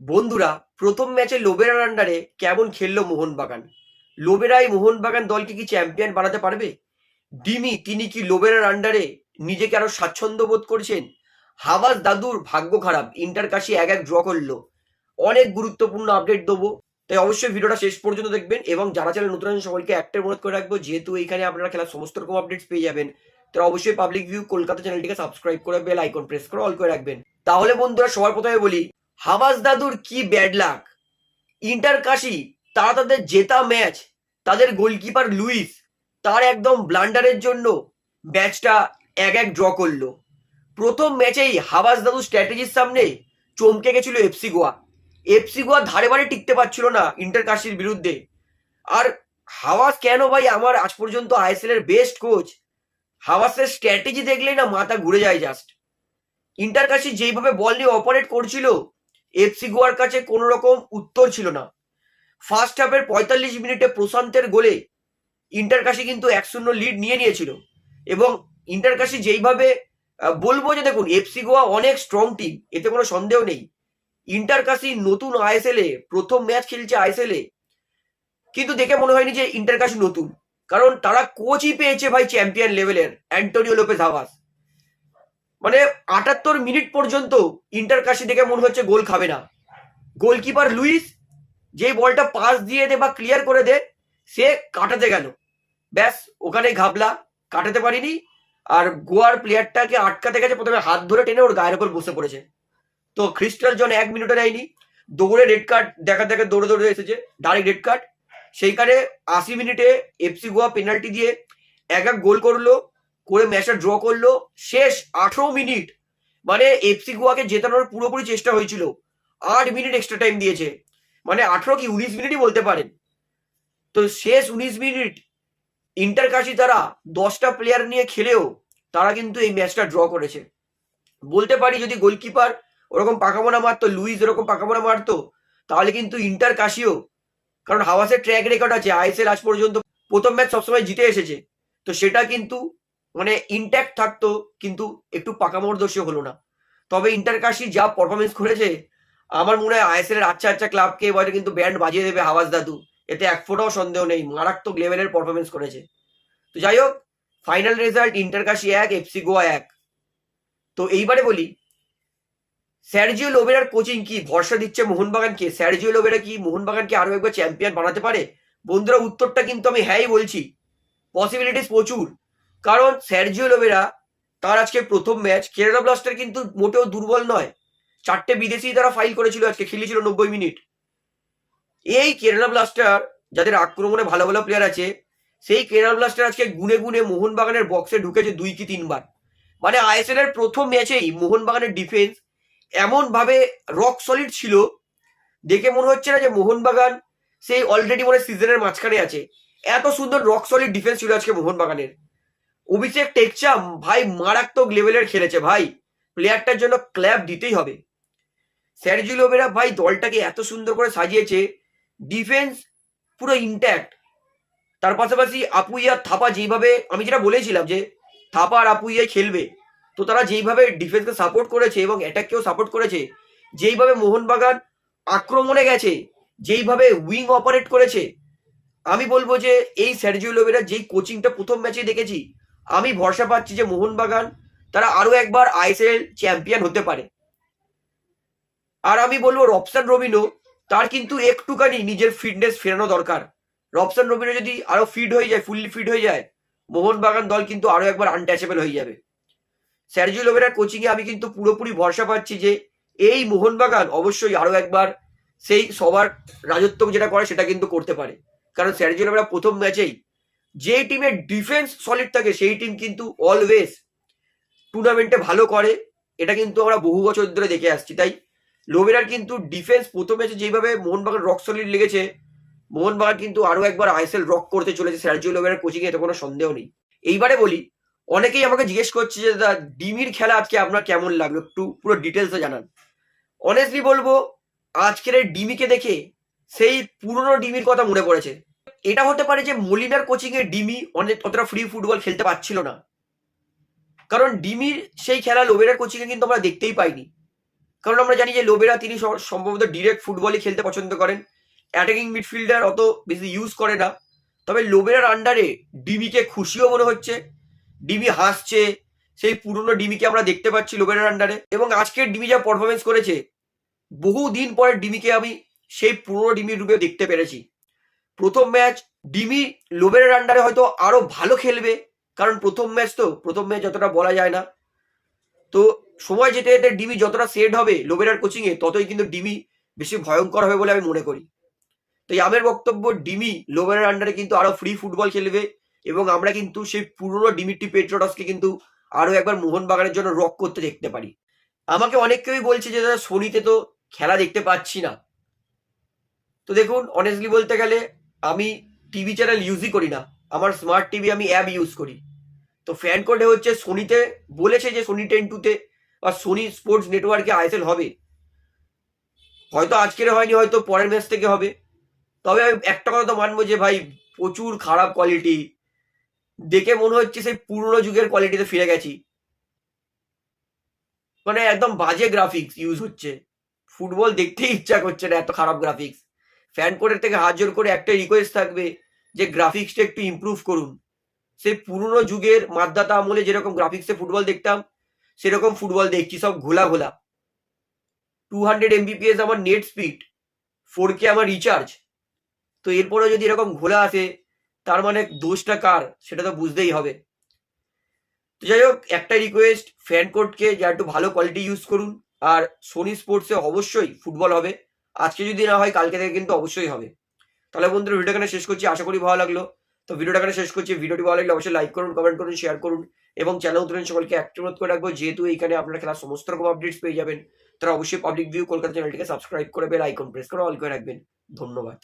বন্ধুরা, প্রথম ম্যাচে লোবেরার আন্ডারে কেমন খেললো মোহনবাগান? লোবেরাই মোহনবাগান দলকে কি চ্যাম্পিয়ন বানাতে পারবে? ডিমি তিনি কি লোবেরার আন্ডারে নিজেকে আরো স্বাচ্ছন্দ্য বোধ করছেন? হাবাস দাদুর ভাগ্য খারাপ, ইন্টার কাশি 1-1 ড্র করলো। অনেক গুরুত্বপূর্ণ আপডেট দেবো, তাই অবশ্যই ভিডিওটা শেষ পর্যন্ত দেখবেন। এবং যারা চ্যানেল নতুন আছেন সবাইকে একটা অনুরোধ করে রাখবো, যেহেতু এইখানে আপনারা খেলার সমস্ত রকম আপডেটস পেয়ে যাবেন, তারা অবশ্যই পাবলিক ভিউ কলকাতা চ্যানেলটিকে সাবস্ক্রাইব করে বেল আইকন প্রেস করে অল করে রাখবেন। তাহলে বন্ধুরা, সবার প্রথমে বলি, হাবাস দাদুর কি ব্যাড লাক। ইন্টার কাশি তারা তাদের জেতা ম্যাচ, তাদের গোলকিপার লুইস তার একদম ব্লান্ডারের জন্য ম্যাচটা 1-1 ড্র করলো। প্রথম ম্যাচেই হাবাস দাদু স্ট্র্যাটেজির সামনে চমকে গেছিল এফসি গোয়া। এফসি গোয়া ধারে বারে টিকতে পারছিল না ইন্টার কাশির বিরুদ্ধে। আর হাওয়াস কেন ভাই আমার আজ পর্যন্ত আইএসএল এর বেস্ট কোচ, হাওয়াসের স্ট্র্যাটেজি দেখলেই না মাথা ঘুরে যায় জাস্ট। ইন্টার কাশি যেইভাবে বল নিয়ে অপারেট করছিল, এফসি গোয়ার কাছে কোনো রকম উত্তর ছিল না। ফার্স্ট হাফের 45 মিনিটে প্রশান্তের গোলে ইন্টার কাশি কিন্তু 1-0 লিড নিয়ে নিয়েছিল। এবং ইন্টার কাশি যেইভাবে বলবো যে দেখুন, এফসি গোয়া অনেক স্ট্রং টিম, এতে কোনো সন্দেহ নেই। ইন্টার কাশি নতুন আইএসএল এ প্রথম ম্যাচ খেলছে আইএসএল এ, কিন্তু দেখে মনে হয়নি যে ইন্টার কাশি নতুন, কারণ তারা কোচই পেয়েছে ভাই চ্যাম্পিয়ন লেভেলের, অ্যান্টোনিও লোপেজ হাভাস। মানে 78 মিনিট পর্যন্ত ইন্টার কাশি দেখে মনে হচ্ছে গোল খাবে না। গোলকিপার লুইস যেই বলটা পাস দিয়ে দে বা ক্লিয়ার করে দে, সে কাটাতে গেল, ব্যাস ওখানে ঘাবলা, কাটাতে পারিনি। আর গোয়ার প্লেয়ারটাকে আটকাতে গেছে, প্রথমে হাত ধরে টেনে ওর গায়ের উপর বসে পড়েছে। তো ক্রিস্টাল জন 1 মিনিটও নেয়নি, দৌড়ে রেড কার্ড দেখা দেখে দৌড়ে দৌড়ে এসেছে, ডাইরেক্ট রেড কার্ড। সেইখানে 80 মিনিটে এফসি গোয়া পেনাল্টি দিয়ে 1-1 গোল করলো, করে ম্যাচটা ড্র করলো। শেষ 18 মিনিট মানে এফসি গোয়াকে জেতানোর পুরোপুরি চেষ্টা হয়েছিল, 8 মিনিট এক্সট্রা টাইম দিয়েছে, মানে 18 কি 19 মিনিটই বলতে পারেন। তো শেষ 19 মিনিট ইন্টার কাশি তারা 10টা প্লেয়ার নিয়ে খেলেও তারা কিন্তু এই ম্যাচটা ড্র করেছে। বলতে পারি যদি গোলকিপার ওরকম পাকামোনা মারতো, লুইস এরকম পাকামোনা মারতো, তাহলে কিন্তু ইন্টার কাশিও, কারণ হাওয়াসের ট্র্যাক রেকর্ড আছে আইএসএল আজ পর্যন্ত প্রথম ম্যাচ সবসময় জিতে এসেছে, তো সেটা কিন্তু মানে ইনট্যাক্ট থাকতো, কিন্তু একটু পাকামোর দোষে হলো না। তবে ইন্টার কাশি যা পারফরমেন্স করেছে, আমার মনে হয় আইএসএল এর আচ্ছা আচ্ছা ক্লাবকে এবারে কিন্তু ব্যান্ড বাজিয়ে দেবে হাওয়াস দাদু, এতে এক ফোঁটাও সন্দেহ নেই, মারাত্মক লেভেলের পারফরমেন্স করেছে। তো যাই হোক, ফাইনাল রেজাল্ট ইন্টার কাশি 1, এফসি গোয়া 1। তো এইবারে বলি, স্যার্জিও লোবেরার কোচিং কি ভরসা দিচ্ছে মোহনবাগানকে? স্যার্জিও লোবেরা কি মোহনবাগানকে আরো একবার চ্যাম্পিয়ন বানাতে পারে? বন্ধুরা, উত্তরটা কিন্তু আমি হ্যাঁই বলছি, পসিবিলিটিস প্রচুর। কারণ স্যার্জিও লোবেরা তার আজকে প্রথম ম্যাচ, কেরালা ব্লাস্টার কিন্তু মোটেও দুর্বল নয়, 4টে বিদেশি তারা ফাইল করেছিল, আজকে খেলেছিল 90 মিনিট। এই কেরালা ব্লাস্টার যাদের আক্রমণে ভালো ভালো প্লেয়ার আছে, সেই কেরালা ব্লাস্টার আজকে গুনে গুনে মোহনবাগানের বক্সে ঢুকেছে 2 কি 3 বার। মানে আইএসএল এর প্রথম ম্যাচেই মোহনবাগানের ডিফেন্স এমন ভাবে রক সলিড ছিল, দেখে মনে হচ্ছে না যে মোহনবাগান সেই অলরেডি মনে সিজনের মাঝখানে আছে। এত সুন্দর রক সলিড ডিফেন্স ছিল আজকে মোহনবাগানের। অভিষেক টেকচাম ভাই মারাত্মক লেভেলের খেলেছে ভাই, প্লেয়ারটার জন্য ক্ল্যাপ দিতেই হবে। স্যার্জিও লোবেরা ভাই দলটাকে এত সুন্দর করে সাজিয়েছে, ডিফেন্স পুরো ইনট্যাক্ট। তার পাশাপাশি আপুইয়া থাপা যেইভাবে, আমি যেটা বলেছিলাম যে থাপা আর আপুইয়াই খেলবে, তো তারা যেইভাবে ডিফেন্সকে সাপোর্ট করেছে এবং অ্যাটাককেও সাপোর্ট করেছে, যেইভাবে মোহনবাগান আক্রমণে গেছে, যেইভাবে উইং অপারেট করেছে, আমি বলবো যে এই স্যার্জিও লোবেরা যেই কোচিংটা প্রথম ম্যাচে দেখেছি, আমি ভরসা পাচ্ছি যে মোহনবাগান তারা আরো একবার আইএসএল চ্যাম্পিয়ন হতে পারে। আর আমি বলবো রবসান রবিনো, তার কিন্তু একটুখানি নিজের ফিটনেস ফেরানো দরকার। রবসান রবিনো যদি আরো ফিট হয়ে যায়, ফুললি ফিট হয়ে যায়, মোহনবাগান দল কিন্তু আরো একবার আনটাচেবল হয়ে যাবে। স্যার্জিও লোবেরার কোচিং এ আমি কিন্তু পুরোপুরি ভরসা পাচ্ছি যে এই মোহনবাগান অবশ্যই আরো একবার সেই সবার রাজত্ব যেটা করে সেটা কিন্তু করতে পারে। কারণ স্যার্জিও লোবেরা প্রথম ম্যাচেই যে টিমের ডিফেন্স সলিড থাকে, সেই টিম কিন্তু অলওয়েজ টুর্নামেন্টে ভালো করে, এটা কিন্তু আমরা বহু বছর ধরে দেখে আসছি। তাই লোবেরার কিন্তু ডিফেন্স প্রথম ম্যাচে যেভাবে মোহনবাগান রক সলিড লেগেছে, মোহনবাগান কিন্তু আরো একবার আইএসএল রক করতে চলেছে স্যার্জিও লোবেরার কোচিং এ, এতে কোনো সন্দেহ নেই। এইবারে বলি, অনেকেই আমাকে জিজ্ঞেস করছে যে দাদা ডিমির খেলা আজকে আপনার কেমন লাগলো, একটু পুরো ডিটেলসে জানান। অনেস্টলি বলবো, আজকের এই ডিমিকে দেখে সেই পুরনো ডিমির কথা মনে পড়েছে। এটা হতে পারে যে মলিনার কোচিং এ ডিমি অনেক অতটা ফ্রি ফুটবল খেলতে পারছিল না, কারণ ডিমির সেই খেলা লোবেরার কোচিং এ কিন্তু আমরা দেখতেই পাইনি। কারণ আমরা জানি যে লোবেরা তিনি সম্ভবত ডিরেক্ট ফুটবলই খেলতে পছন্দ করেন, অ্যাটাকিং মিডফিল্ডার অত বেশি ইউজ করে না। তবে লোবেরার আন্ডারে ডিমিকে খুশিও মনে হচ্ছে, ডিমি হাসছে, সেই পুরনো ডিমিকে আমরা দেখতে পাচ্ছি লোবেরার আন্ডারে। এবং আজকের ডিমি যা পারফরমেন্স করেছে, বহুদিন পরে ডিমিকে আমি সেই পুরনো ডিমির রূপে দেখতে পেরেছি। প্রথম ম্যাচ ডিমি লোবেরার আন্ডারে হয়তো আরো ভালো খেলবে, কারণ প্রথম ম্যাচ যতটা বলা যায় না। তো সময় যেতে যেতে ডিমি যতটা সেট হবে লোবেরার কোচিংয়ে, ততই কিন্তু ডিমি বেশি ভয়ঙ্কর হবে বলে আমি মনে করি। তো আমার বক্তব্য, ডিমি লোবেরার আন্ডারে কিন্তু আরো ফ্রি ফুটবল খেলবে, এবং আমরা কিন্তু সেই পুরনো ডিমিট্রি পেট্রোডসকে কিন্তু আরো একবার মোহনবাগানের জন্য রক করতে দেখতে পারি। আমাকে অনেক কেউই বলছে যে দাদা সোনিতে তো খেলা দেখতে পাচ্ছি না। তো দেখুন, অনেস্টলি বলতে গেলে আমি টিভি চ্যানেল ইউজই করি না, আমার স্মার্ট টিভি আমি অ্যাপ ইউজ করি। তো ফ্যান কোডে হচ্ছে সোনিতে বলেছে যে সোনি 10-2 বা সোনি স্পোর্টস নেটওয়ার্কে আইএসএল হবে, হয়তো আজকের হয়নি, হয়তো পরের ম্যাচ থেকে হবে। তবে আমি একটা কথা তো মানবো যে ভাই প্রচুর খারাপ কোয়ালিটি, দেখে মনে হচ্ছে সেই পুরনো যুগের কোয়ালিটিতে ফিরে গেছি। মানে একদম বাজে গ্রাফিক্স ইউজ হচ্ছে, ফুটবল দেখতেই ইচ্ছা করছে না, এত খারাপ গ্রাফিক্স। ফ্যান কোডের থেকে হাত জোর করে একটা রিকোয়েস্ট থাকবে যে গ্রাফিক্সটা একটু ইমপ্রুভ করুন। সেই পুরনো যুগের মাদ্দাতা আমলে যেরকম গ্রাফিক্সে ফুটবল দেখতাম, সেরকম ফুটবল দেখছি সব ঘোলা ঘোলা। 200 MBPS আমার নেট স্পিড, 4K আমার রিচার্জ, তো এরপরে যদি এরকম ঘোলা আসে, তার মানে দোষটা কার সেটা তো বুঝতেই হবে। তো যাই হোক, একটা রিকোয়েস্ট ফ্যান কোডকে, যা একটু ভালো কোয়ালিটি ইউজ করুন। আর সোনি স্পোর্টসে অবশ্যই ফুটবল হবে, আজকে যদি না হয় কালকে থেকে কিন্তু অবশ্যই হবে। তাহলে বন্ধুরা, ভিডিওটা এখানে শেষ করছি, আশা করি ভালো লাগলো। তো ভিডিওটা এখানে শেষ করছি, ভিডিওটি ভালো লাগলে অবশ্যই লাইক করুন, কমেন্ট করুন, শেয়ার করুন, এবং চ্যানেল নতুন সকলকে অ্যাক্টিভ করে রাখবো, যেহেতু এইখানে আপনারা খেলার সমস্ত রকম আপডেটস পেয়ে যাবেন। তারা অবশ্যই পাবলিক ভিউ কলকাতা চ্যানেলটিকে সাবস্ক্রাইব করে বেল আইকন প্রেস করে অল করে রাখবেন। ধন্যবাদ।